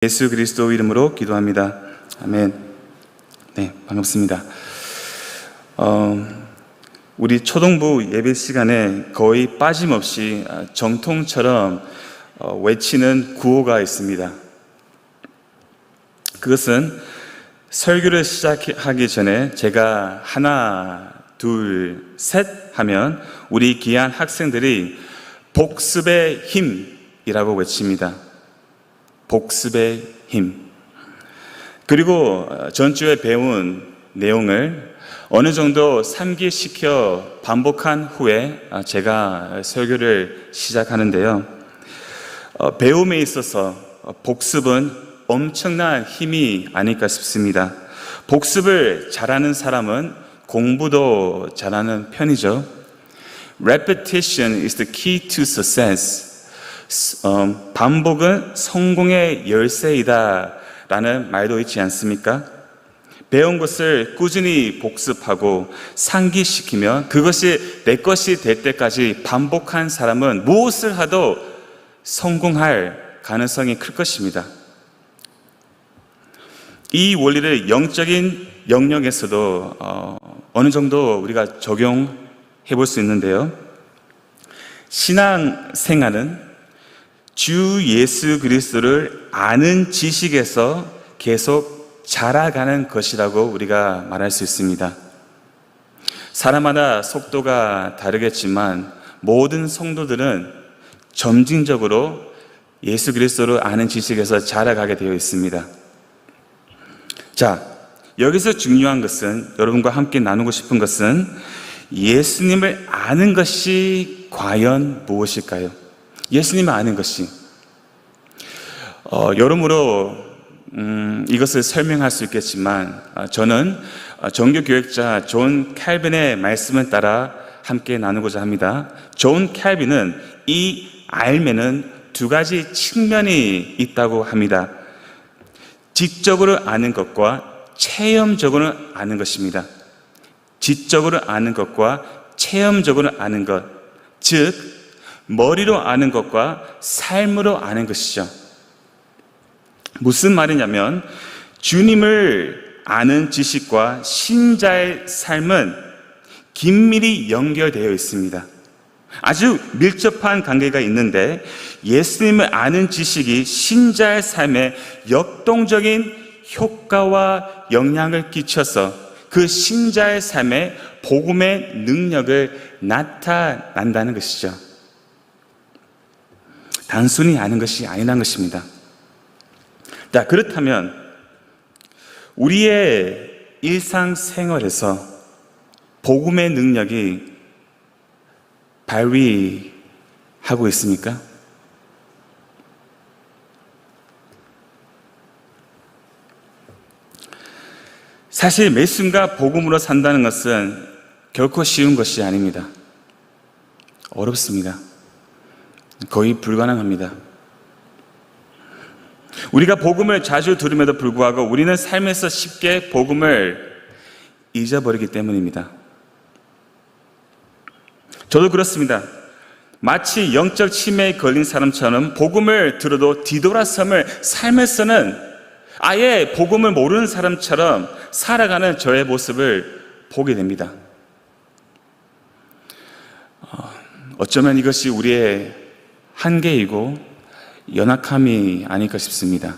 예수 그리스도 이름으로 기도합니다. 아멘. 네, 반갑습니다. 우리 초등부 예배 시간에 거의 빠짐없이 정통처럼 외치는 구호가 있습니다. 그것은 설교를 시작하기 전에 제가 하나, 둘, 셋 하면 우리 귀한 학생들이 복습의 힘이라고 외칩니다. 복습의 힘. 그리고 전주에 배운 내용을 어느 정도 상기시켜 반복한 후에 제가 설교를 시작하는데요. 배움에 있어서 복습은 엄청난 힘이 아닐까 싶습니다. 복습을 잘하는 사람은 공부도 잘하는 편이죠. Repetition is the key to success. 반복은 성공의 열쇠이다 라는 말도 있지 않습니까? 배운 것을 꾸준히 복습하고 상기시키면 그것이 내 것이 될 때까지 반복한 사람은 무엇을 하도 성공할 가능성이 클 것입니다. 이 원리를 영적인 영역에서도 어느 정도 우리가 적용해 볼 수 있는데요. 신앙생활은 주 예수 그리스도를 아는 지식에서 계속 자라가는 것이라고 우리가 말할 수 있습니다. 사람마다 속도가 다르겠지만 모든 성도들은 점진적으로 예수 그리스도를 아는 지식에서 자라가게 되어 있습니다. 자, 여기서 중요한 것은, 여러분과 함께 나누고 싶은 것은 예수님을 아는 것이 과연 무엇일까요? 예수님을 아는 것이 여러모로 이것을 설명할 수 있겠지만 저는 종교교역자 존 칼빈의 말씀을 따라 함께 나누고자 합니다. 존 칼빈은 이 알매는 두 가지 측면이 있다고 합니다. 지적으로 아는 것과 체험적으로 아는 것입니다. 지적으로 아는 것과 체험적으로 아는 것, 즉 머리로 아는 것과 삶으로 아는 것이죠. 무슨 말이냐면 주님을 아는 지식과 신자의 삶은 긴밀히 연결되어 있습니다. 아주 밀접한 관계가 있는데 예수님을 아는 지식이 신자의 삶에 역동적인 효과와 영향을 끼쳐서 그 신자의 삶에 복음의 능력을 나타난다는 것이죠. 단순히 아는 것이 아니라는 것입니다. 자, 그렇다면 우리의 일상생활에서 복음의 능력이 발휘하고 있습니까? 사실 매 순간 복음으로 산다는 것은 결코 쉬운 것이 아닙니다. 어렵습니다. 거의 불가능합니다. 우리가 복음을 자주 들음에도 불구하고 우리는 삶에서 쉽게 복음을 잊어버리기 때문입니다. 저도 그렇습니다. 마치 영적 치매에 걸린 사람처럼 복음을 들어도 뒤돌아섬을 삶에서는 아예 복음을 모르는 사람처럼 살아가는 저의 모습을 보게 됩니다. 어쩌면 이것이 우리의 한계이고 연약함이 아닐까 싶습니다.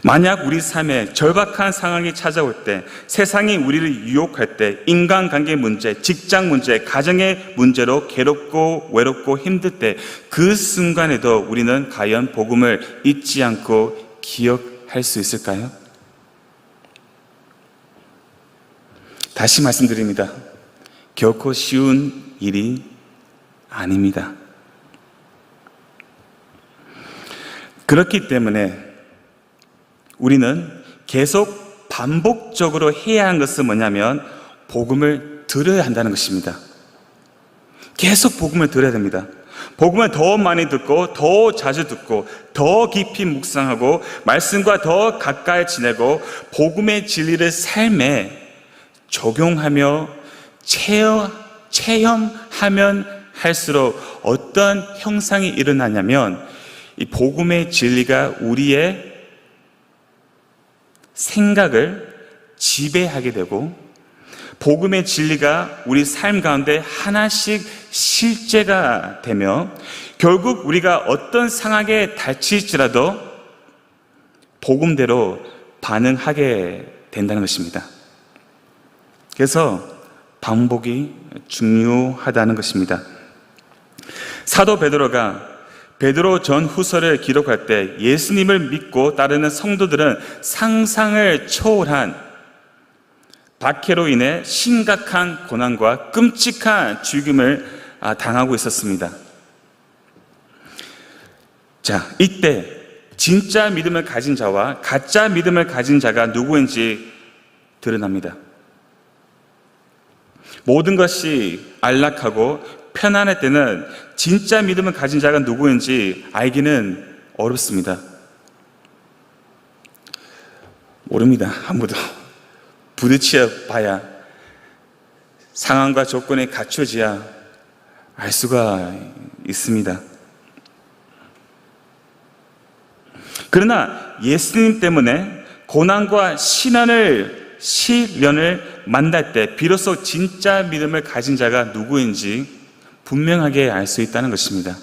만약 우리 삶에 절박한 상황이 찾아올 때, 세상이 우리를 유혹할 때, 인간관계 문제, 직장 문제, 가정의 문제로 괴롭고 외롭고 힘들 때, 그 순간에도 우리는 과연 복음을 잊지 않고 기억할 수 있을까요? 다시 말씀드립니다. 결코 쉬운 일이 아닙니다. 그렇기 때문에 우리는 계속 반복적으로 해야 하는 것은 뭐냐면 복음을 들어야 한다는 것입니다. 계속 복음을 들어야 됩니다. 복음을 더 많이 듣고 더 자주 듣고 더 깊이 묵상하고 말씀과 더 가까이 지내고 복음의 진리를 삶에 적용하며 체험하면 할수록 어떤 형상이 일어나냐면 이 복음의 진리가 우리의 생각을 지배하게 되고, 복음의 진리가 우리 삶 가운데 하나씩 실제가 되며, 결국 우리가 어떤 상황에 닥칠지라도 복음대로 반응하게 된다는 것입니다. 그래서 반복이 중요하다는 것입니다. 사도 베드로가 베드로 전후서를 기록할 때 예수님을 믿고 따르는 성도들은 상상을 초월한 박해로 인해 심각한 고난과 끔찍한 죽임을 당하고 있었습니다. 자, 이때 진짜 믿음을 가진 자와 가짜 믿음을 가진 자가 누구인지 드러납니다. 모든 것이 안락하고 편안할 때는 진짜 믿음을 가진 자가 누구인지 알기는 어렵습니다. 모릅니다. 아무도. 부딪혀 봐야, 상황과 조건에 갖춰져야 알 수가 있습니다. 그러나 예수님 때문에 고난과 시련을 만날 때 비로소 진짜 믿음을 가진 자가 누구인지 분명하게 알 수 있다는 것입니다.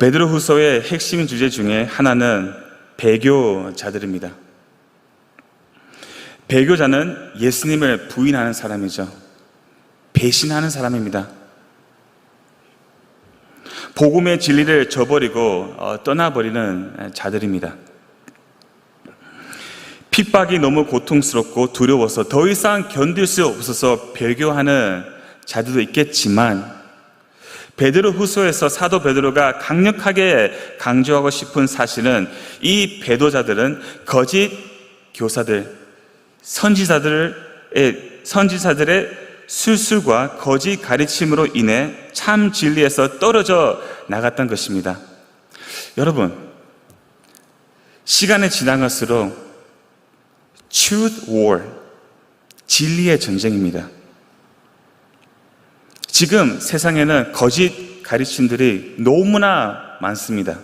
베드로후서의 핵심 주제 중에 하나는 배교자들입니다. 배교자는 예수님을 부인하는 사람이죠. 배신하는 사람입니다. 복음의 진리를 저버리고 떠나버리는 자들입니다. 핍박이 너무 고통스럽고 두려워서 더 이상 견딜 수 없어서 배교하는 자들도 있겠지만, 베드로후서에서 사도 베드로가 강력하게 강조하고 싶은 사실은 이 배도자들은 거짓 교사들, 선지자들의 술술과 거짓 가르침으로 인해 참 진리에서 떨어져 나갔던 것입니다. 여러분, 시간이 지나갈수록 Truth War, 진리의 전쟁입니다. 지금 세상에는 거짓 가르침들이 너무나 많습니다.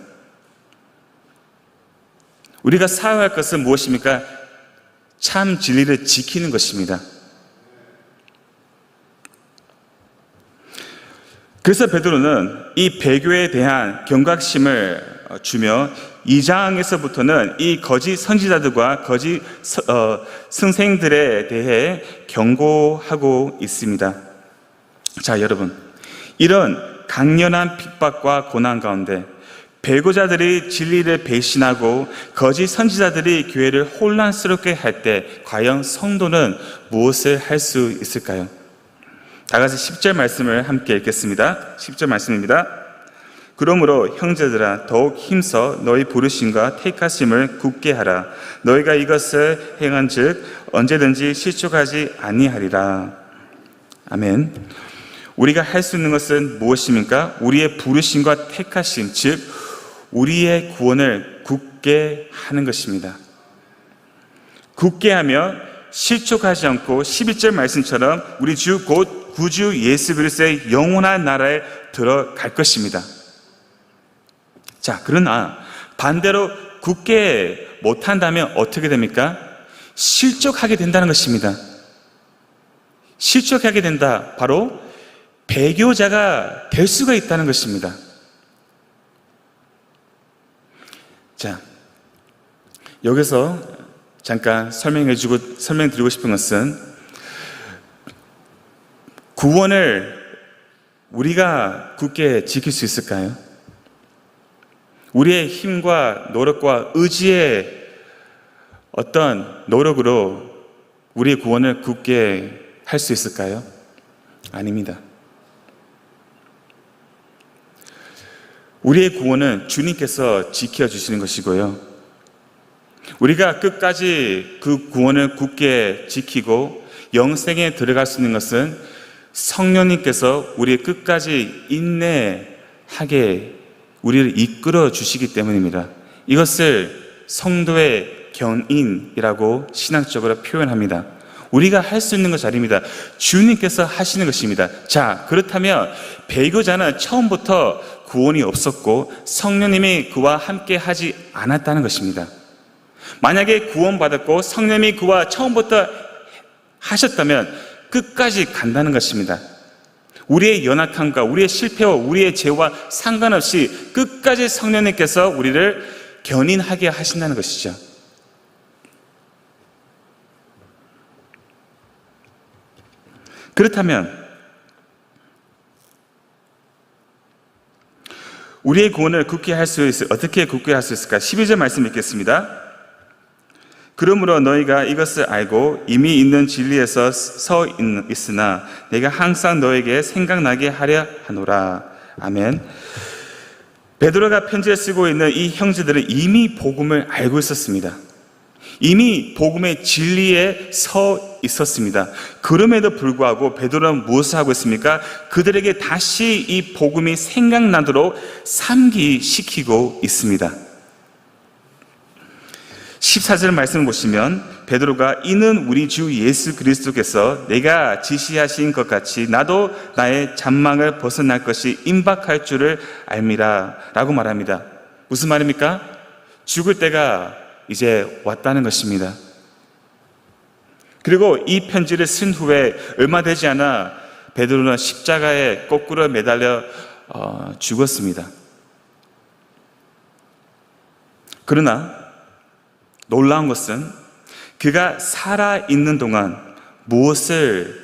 우리가 사용할 것은 무엇입니까? 참 진리를 지키는 것입니다. 그래서 베드로는 이 배교에 대한 경각심을 주며 2장에서부터는 이 거짓 선지자들과 거짓 선생들에 대해 경고하고 있습니다. 자, 여러분, 이런 강렬한 핍박과 고난 가운데 배교자들이 진리를 배신하고 거짓 선지자들이 교회를 혼란스럽게 할 때 과연 성도는 무엇을 할 수 있을까요? 다 같이 10절 말씀을 함께 읽겠습니다. 10절 말씀입니다. 그러므로 형제들아 더욱 힘써 너희 부르심과 택하심을 굳게 하라. 너희가 이것을 행한즉 언제든지 실족하지 아니하리라. 아멘. 우리가 할 수 있는 것은 무엇입니까? 우리의 부르심과 택하심, 즉 우리의 구원을 굳게 하는 것입니다. 굳게 하며 실족하지 않고 11절 말씀처럼 우리 주 곧 구주 예수 그리스도의 영원한 나라에 들어갈 것입니다. 자, 그러나 반대로 굳게 못한다면 어떻게 됩니까? 실족하게 된다는 것입니다. 실족하게 된다. 바로 배교자가 될 수가 있다는 것입니다. 자, 여기서 잠깐 설명드리고 싶은 것은 구원을 우리가 굳게 지킬 수 있을까요? 우리의 힘과 노력과 의지의 어떤 노력으로 우리의 구원을 굳게 할 수 있을까요? 아닙니다. 우리의 구원은 주님께서 지켜주시는 것이고요. 우리가 끝까지 그 구원을 굳게 지키고 영생에 들어갈 수 있는 것은 성령님께서 우리의 끝까지 인내하게 우리를 이끌어 주시기 때문입니다. 이것을 성도의 견인이라고 신학적으로 표현합니다. 우리가 할 수 있는 것이 아닙니다. 주님께서 하시는 것입니다. 자, 그렇다면 배교자는 처음부터 구원이 없었고 성령님이 그와 함께 하지 않았다는 것입니다. 만약에 구원받았고 성령님이 그와 처음부터 하셨다면 끝까지 간다는 것입니다. 우리의 연약함과 우리의 실패와 우리의 죄와 상관없이 끝까지 성령님께서 우리를 견인하게 하신다는 것이죠. 그렇다면 우리의 구원을 어떻게 굳게 할 수 있을까? 12절 말씀 읽겠습니다. 그러므로 너희가 이것을 알고 이미 있는 진리에서 서 있으나 내가 항상 너에게 생각나게 하려 하노라. 아멘. 베드로가 편지를 쓰고 있는 이 형제들은 이미 복음을 알고 있었습니다. 이미 복음의 진리에 서 있었습니다. 그럼에도 불구하고 베드로는 무엇을 하고 있습니까? 그들에게 다시 이 복음이 생각나도록 상기시키고 있습니다. 14절 말씀을 보시면 베드로가 이는 우리 주 예수 그리스도께서 내가 지시하신 것 같이 나도 나의 잔망을 벗어날 것이 임박할 줄을 알미라 라고 말합니다. 무슨 말입니까? 죽을 때가 이제 왔다는 것입니다. 그리고 이 편지를 쓴 후에 얼마 되지 않아 베드로는 십자가에 거꾸로 매달려 죽었습니다. 그러나 놀라운 것은 그가 살아있는 동안 무엇을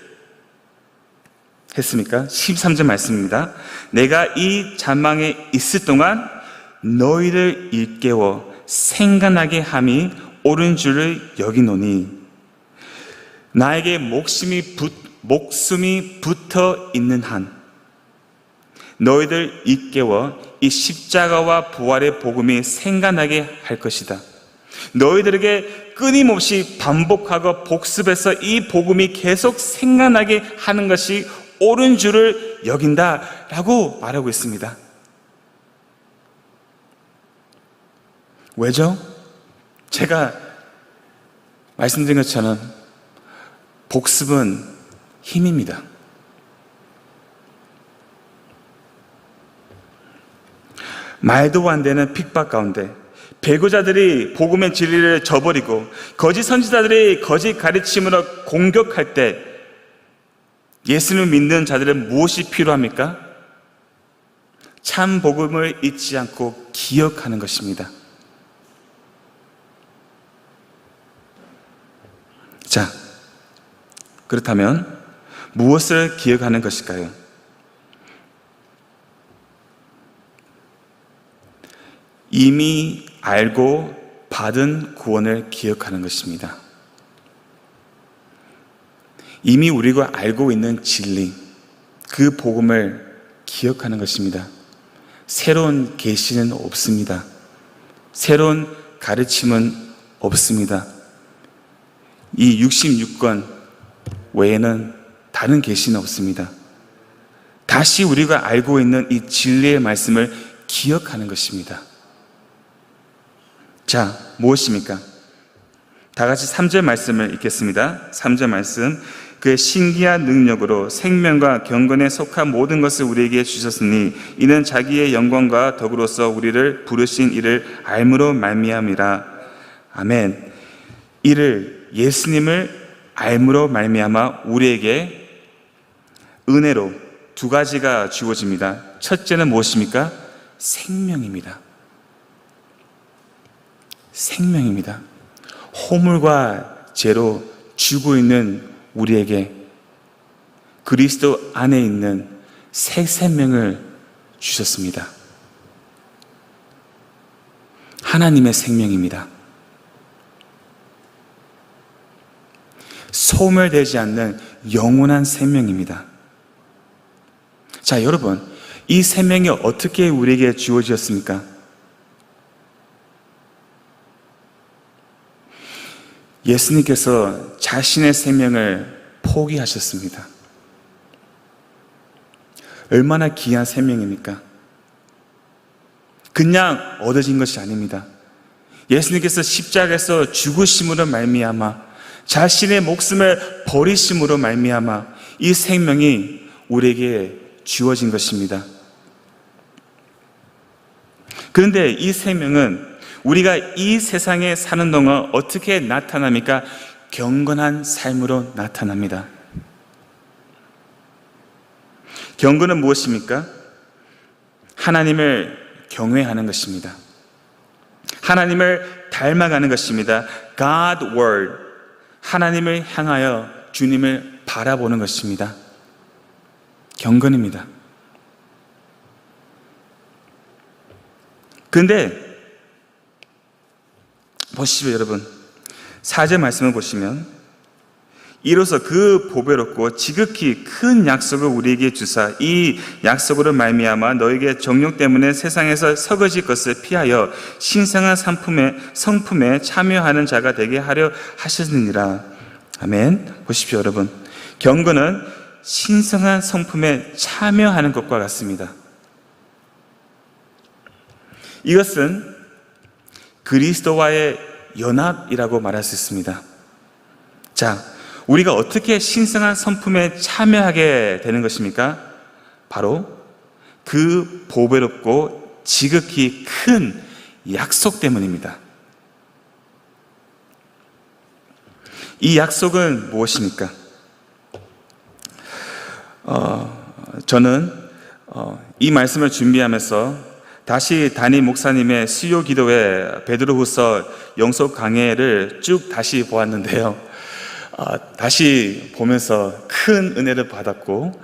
했습니까? 13절 말씀입니다. 내가 이 잔망에 있을 동안 너희를 일깨워 생각나게 함이 옳은 줄을 여기노니 나에게 목숨이 붙어 있는 한 너희들 일깨워 이 십자가와 부활의 복음이 생각나게 할 것이다. 너희들에게 끊임없이 반복하고 복습해서 이 복음이 계속 생각나게 하는 것이 옳은 줄을 여긴다 라고 말하고 있습니다. 왜죠? 제가 말씀드린 것처럼 복습은 힘입니다. 말도 안 되는 핍박 가운데 배교자들이 복음의 진리를 저버리고 거짓 선지자들이 거짓 가르침으로 공격할 때 예수를 믿는 자들은 무엇이 필요합니까? 참 복음을 잊지 않고 기억하는 것입니다. 자, 그렇다면 무엇을 기억하는 것일까요? 이미 알고 받은 구원을 기억하는 것입니다. 이미 우리가 알고 있는 진리, 그 복음을 기억하는 것입니다. 새로운 계시는 없습니다. 새로운 가르침은 없습니다. 이 66권 외에는 다른 계시는 없습니다. 다시 우리가 알고 있는 이 진리의 말씀을 기억하는 것입니다. 자, 무엇입니까? 다 같이 3절 말씀을 읽겠습니다. 3절 말씀. 그의 신기한 능력으로 생명과 경건에 속한 모든 것을 우리에게 주셨으니 이는 자기의 영광과 덕으로서 우리를 부르신 이를 알므로 말미암이라. 아멘. 이를 예수님을 알므로 말미암아 우리에게 은혜로 두 가지가 주어집니다. 첫째는 무엇입니까? 생명입니다. 생명입니다. 허물과 죄로 죽어 있는 우리에게 그리스도 안에 있는 새 생명을 주셨습니다. 하나님의 생명입니다. 소멸되지 않는 영원한 생명입니다. 자, 여러분, 이 생명이 어떻게 우리에게 주어졌습니까? 예수님께서 자신의 생명을 포기하셨습니다. 얼마나 귀한 생명입니까? 그냥 얻어진 것이 아닙니다. 예수님께서 십자가에서 죽으심으로 말미암아 자신의 목숨을 버리심으로 말미암아 이 생명이 우리에게 주어진 것입니다. 그런데 이 생명은 우리가 이 세상에 사는 동안 어떻게 나타납니까? 경건한 삶으로 나타납니다. 경건은 무엇입니까? 하나님을 경외하는 것입니다. 하나님을 닮아가는 것입니다. God word, 하나님을 향하여 주님을 바라보는 것입니다. 경건입니다. 그런데 보시죠, 여러분. 4절 말씀을 보시면 이로써 그 보배롭고 지극히 큰 약속을 우리에게 주사 이 약속으로 말미암아 너에게 정욕 때문에 세상에서 설거질 것을 피하여 신성한 성품에 참여하는 자가 되게 하려 하셨느니라. 아멘. 보십시오, 여러분. 경건은 신성한 성품에 참여하는 것과 같습니다. 이것은 그리스도와의 연합이라고 말할 수 있습니다. 자, 우리가 어떻게 신성한 성품에 참여하게 되는 것입니까? 바로 그 보배롭고 지극히 큰 약속 때문입니다. 이 약속은 무엇입니까? 저는 이 말씀을 준비하면서 다시 담임 목사님의 수요 기도회 베드로후서 영속 강해를 쭉 다시 보았는데요. 다시 보면서 큰 은혜를 받았고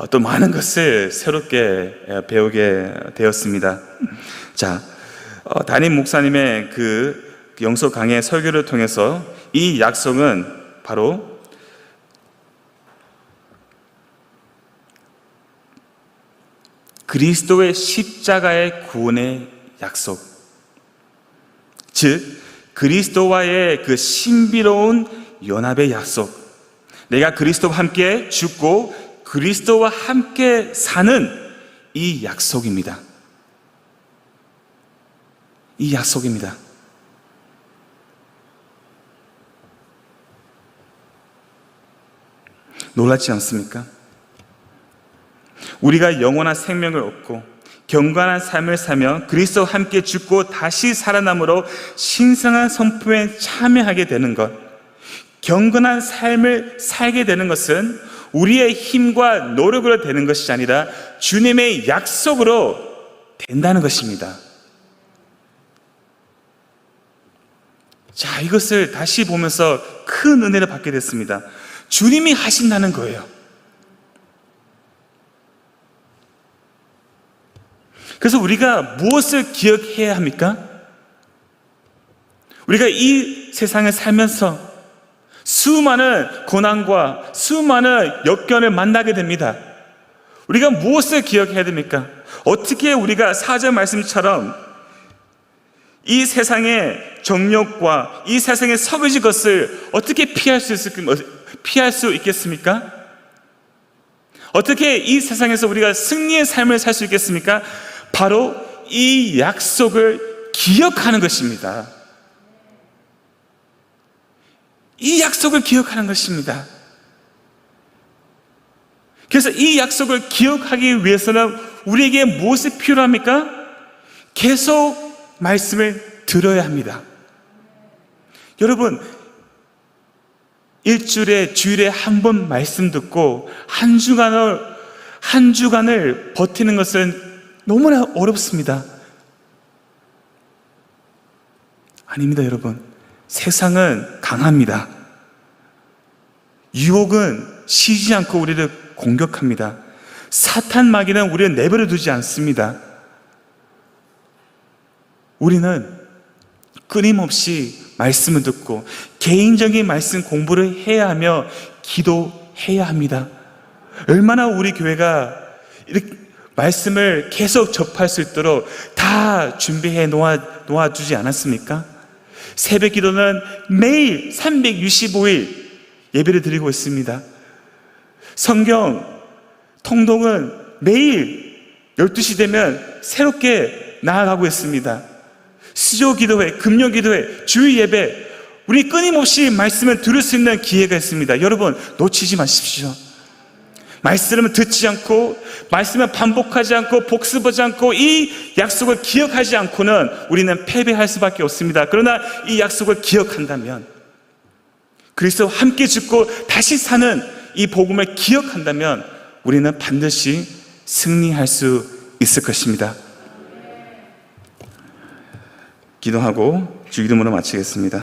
또 많은 것을 새롭게 배우게 되었습니다. 자, 담임 목사님의 그 영속 강해 설교를 통해서 이 약속은 바로 그리스도의 십자가의 구원의 약속, 즉 그리스도와의 그 신비로운 연합의 약속, 내가 그리스도와 함께 죽고 그리스도와 함께 사는 이 약속입니다. 이 약속입니다. 놀랍지 않습니까? 우리가 영원한 생명을 얻고 경건한 삶을 살며 그리스도와 함께 죽고 다시 살아남으로 신성한 성품에 참여하게 되는 것, 경건한 삶을 살게 되는 것은 우리의 힘과 노력으로 되는 것이 아니라 주님의 약속으로 된다는 것입니다. 자, 이것을 다시 보면서 큰 은혜를 받게 됐습니다. 주님이 하신다는 거예요. 그래서 우리가 무엇을 기억해야 합니까? 우리가 이 세상을 살면서 수많은 고난과 수많은 역경을 만나게 됩니다. 우리가 무엇을 기억해야 됩니까? 어떻게 우리가 4절 말씀처럼 이 세상의 정욕과 이 세상의 서거질 것을 어떻게 피할 수 있겠습니까? 어떻게 이 세상에서 우리가 승리의 삶을 살 수 있겠습니까? 바로 이 약속을 기억하는 것입니다. 이 약속을 기억하는 것입니다. 그래서 이 약속을 기억하기 위해서는 우리에게 무엇이 필요합니까? 계속 말씀을 들어야 합니다. 여러분, 주일에 한 번 말씀 듣고 한 주간을 버티는 것은 너무나 어렵습니다. 아닙니다, 여러분. 세상은 강합니다. 유혹은 쉬지 않고 우리를 공격합니다. 사탄 마귀는 우리를 내버려 두지 않습니다. 우리는 끊임없이 말씀을 듣고 개인적인 말씀 공부를 해야 하며 기도해야 합니다. 얼마나 우리 교회가 이렇게 말씀을 계속 접할 수 있도록 다 준비해 놓아주지 않았습니까? 새벽 기도는 매일 365일 예배를 드리고 있습니다. 성경 통독은 매일 12시 되면 새롭게 나아가고 있습니다. 수요 기도회, 금요 기도회, 주일 예배 우리 끊임없이 말씀을 들을 수 있는 기회가 있습니다. 여러분, 놓치지 마십시오. 말씀을 듣지 않고, 말씀을 반복하지 않고, 복습하지 않고, 이 약속을 기억하지 않고는 우리는 패배할 수밖에 없습니다. 그러나 이 약속을 기억한다면, 그리스도와 함께 죽고 다시 사는 이 복음을 기억한다면 우리는 반드시 승리할 수 있을 것입니다. 기도하고 주기도문을 마치겠습니다.